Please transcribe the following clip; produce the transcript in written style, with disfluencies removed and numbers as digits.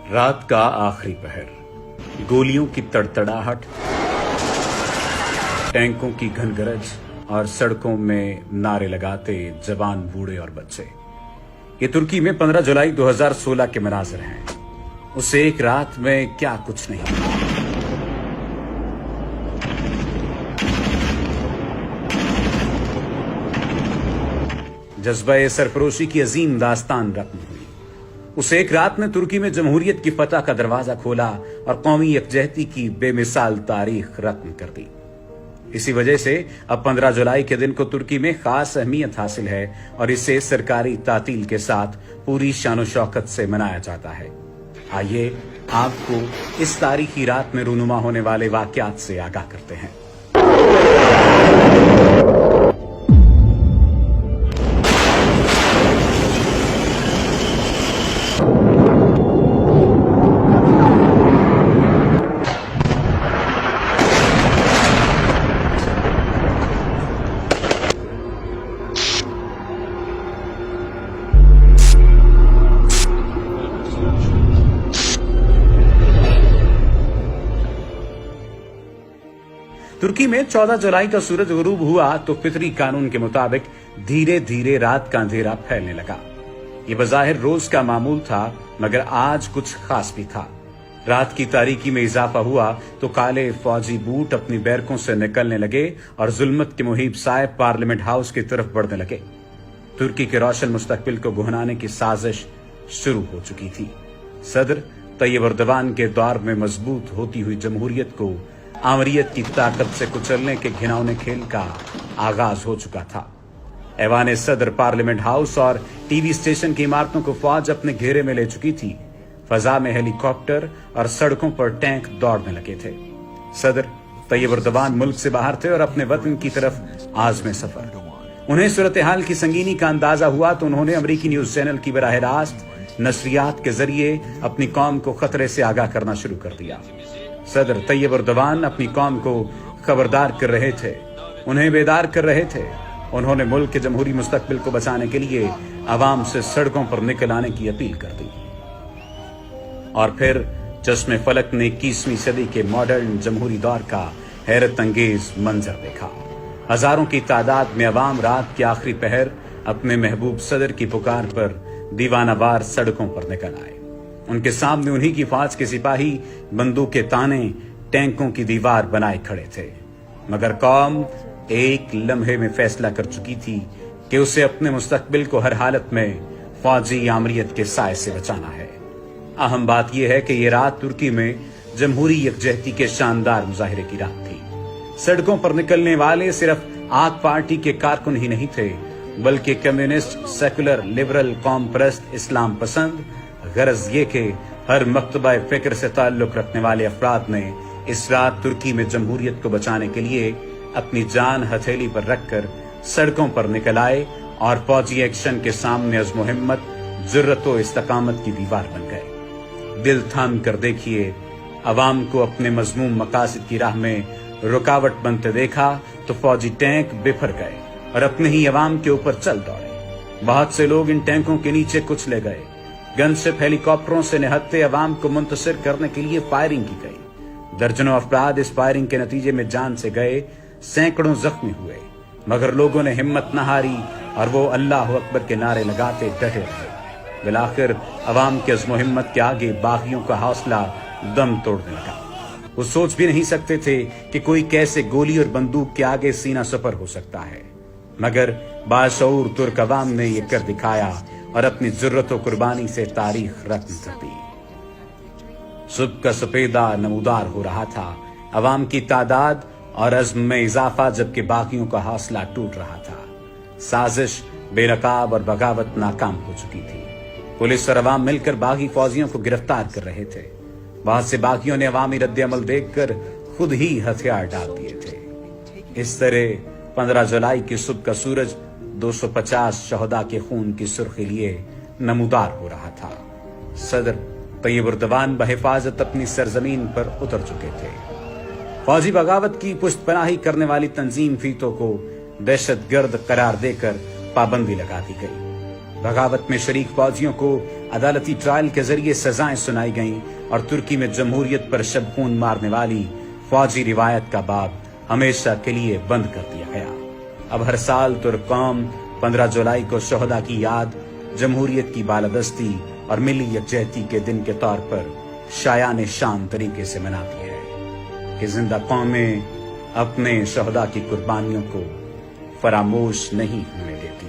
रात का आखिरी पहर, गोलियों की तड़तड़ाहट, टैंकों की घनगरज और सड़कों में नारे लगाते जवान, बूढ़े और बच्चे। ये तुर्की में 15 जुलाई 2016 के मनाजिर हैं। उस एक रात में क्या कुछ नहीं। जज्बा सरफरोशी की अजीम दास्तान रकम हुई। उस एक रात में तुर्की में जमहूरियत की फतह का दरवाजा खोला और कौमी यकजहती की बेमिसाल तारीख रकम कर दी। इसी वजह से अब 15 जुलाई के दिन को तुर्की में खास अहमियत हासिल है और इसे सरकारी तातील के साथ पूरी शानो शौकत से मनाया जाता है। आइए आपको इस तारीखी रात में रूनुमा होने वाले वाकयात से आगाह करते हैं। तुर्की में 14 जुलाई का सूरज गुरूब हुआ तो फितरी कानून के मुताबिक धीरे धीरे रात का अंधेरा फैलने लगा। ये बज़ाहिर रोज का मामूल था, मगर आज कुछ खास भी था। रात की तारीकी में इजाफा हुआ तो काले फौजी बूट अपनी बैरकों से निकलने लगे और जुल्मत के मुहिब साहिब पार्लियामेंट हाउस की तरफ बढ़ने लगे। तुर्की के रोशन मुस्तकबिल को गुहनाने की साजिश शुरू हो चुकी थी। सदर तैयब एर्दोगान के दौर में मजबूत होती हुई जमहूरियत को आमरीयत की ताकत से कुचलने के घिनौने खेल का आगाज हो चुका था। ऐवान सदर, पार्लियामेंट हाउस और टीवी स्टेशन की इमारतों को फौज अपने घेरे में ले चुकी थी। फजा में हेलीकॉप्टर और सड़कों पर टैंक दौड़ने लगे थे। सदर तैयब एर्दोगान मुल्क से बाहर थे और अपने वतन की तरफ आज़्म सफर। उन्हें सूरत हाल की संगीनी का अंदाजा हुआ तो उन्होंने अमरीकी न्यूज चैनल की बराह रास्त नशरियात के जरिए अपनी कौम को खतरे से आगाह करना शुरू कर दिया। सदर तैयब एर्दोगान अपनी कौम को खबरदार कर रहे थे, उन्हें बेदार कर रहे थे। उन्होंने मुल्क के जमहूरी मुस्तकबिल को बचाने के लिए आवाम से सड़कों पर निकल आने की अपील कर दी। और फिर चश्मे फलक ने 21वीं सदी के मॉडर्न जमहूरी दौर का हैरत अंगेज मंजर देखा। हजारों की तादाद में अवाम रात के आखिरी पहर अपने महबूब सदर की पुकार पर दीवानावार सड़कों पर निकल आए। उनके सामने उन्हीं की फौज के सिपाही बंदूक के ताने, टैंकों की दीवार बनाए खड़े थे। मगर कौम एक लम्हे में फैसला कर चुकी थी कि उसे अपने मुस्तकबिल को हर हालत में फौजी आमरीयत के साए से बचाना है। अहम बात यह है कि यह रात तुर्की में जमहूरी यकजहती के शानदार मुजाहिरे की रात थी। सड़कों पर निकलने वाले सिर्फ आक पार्टी के कारकुन ही नहीं थे, बल्कि कम्युनिस्ट, सेकुलर, लिबरल, कौम परस्त, इस्लाम पसंद, गरज ये कि हर मकतबा फिक्र से ताल्लुक रखने वाले अफराद ने इस रात तुर्की में जमहूरियत को बचाने के लिए अपनी जान हथेली पर रखकर सड़कों पर निकल आए और फौजी एक्शन के सामने अज़्म हिम्मत, जुर्रत व इस्तकामत की दीवार बन गए। दिल थाम कर देखिए, अवाम को अपने मजमूम मकासद की राह में रुकावट बनते देखा तो फौजी टैंक बिफर गए और अपने ही अवाम के ऊपर चल दौड़े। बहुत से लोग इन टैंकों के नीचे कुचले गए। गनशिप हेलीकॉप्टरों से निहत्ते अवाम को मुंतशिर करने के लिए फायरिंग की गई। दर्जनों अफराद इस फायरिंग के नतीजे में जान से गए, सैकड़ों जख्मी हुए, मगर लोगों ने हिम्मत न हारी और वो अल्लाह अकबर के नारे लगाते डटे रहे। बिलाखिर अवाम के अज़्म हिम्मत के आगे बागियों का हौसला दम तोड़ने लगा। वो सोच भी नहीं सकते थे कि कोई कैसे गोली और बंदूक के आगे सीना सफर हो सकता है, मगर बाशऊर तुर्क अवाम ने ये कर दिखाया और अपनी जुर्रत व कुर्बानी से तारीख रकम कर दी। सुबह का सफेदा नमूदार हो रहा था, अवाम की तादाद और अज़्म में इजाफा, जबकि बाकियों का हौसला टूट रहा था। साजिश बेनकाब और बगावत नाकाम हो चुकी थी। पुलिस और अवाम मिलकर बागी फौजियों को गिरफ्तार कर रहे थे। बहुत से बागियों ने अवामी रद्द अमल देखकर खुद ही हथियार डाल दिए थे। इस तरह 15 जुलाई की सुबह का सूरज 250 शहदा के खून की सुर्खी लिए नमूदार हो रहा था। सदर तैयब एर्दोगान बहिफाजत अपनी सरजमीन पर उतर चुके थे। फौजी बगावत की पुष्टपनाही करने वाली तंजीम फीतों को दहशतगर्द करार देकर पाबंदी लगा दी गई। बगावत में शरीक फौजियों को عدالتی ٹرائل کے ذریعے سزائیں سنائی گئیں اور ترکی میں جمہوریت پر شب خون مارنے والی فوجی روایت کا باب ہمیشہ کے لیے بند کر دیا گیا۔ اب ہر سال ترک قوم 15 جولائی کو شہداء کی یاد، جمہوریت کی بالادستی اور ملی یکجہتی کے دن کے طور پر شایان شان طریقے سے مناتی ہے کہ زندہ قومیں اپنے شہداء کی قربانیوں کو فراموش نہیں ہونے دیتی۔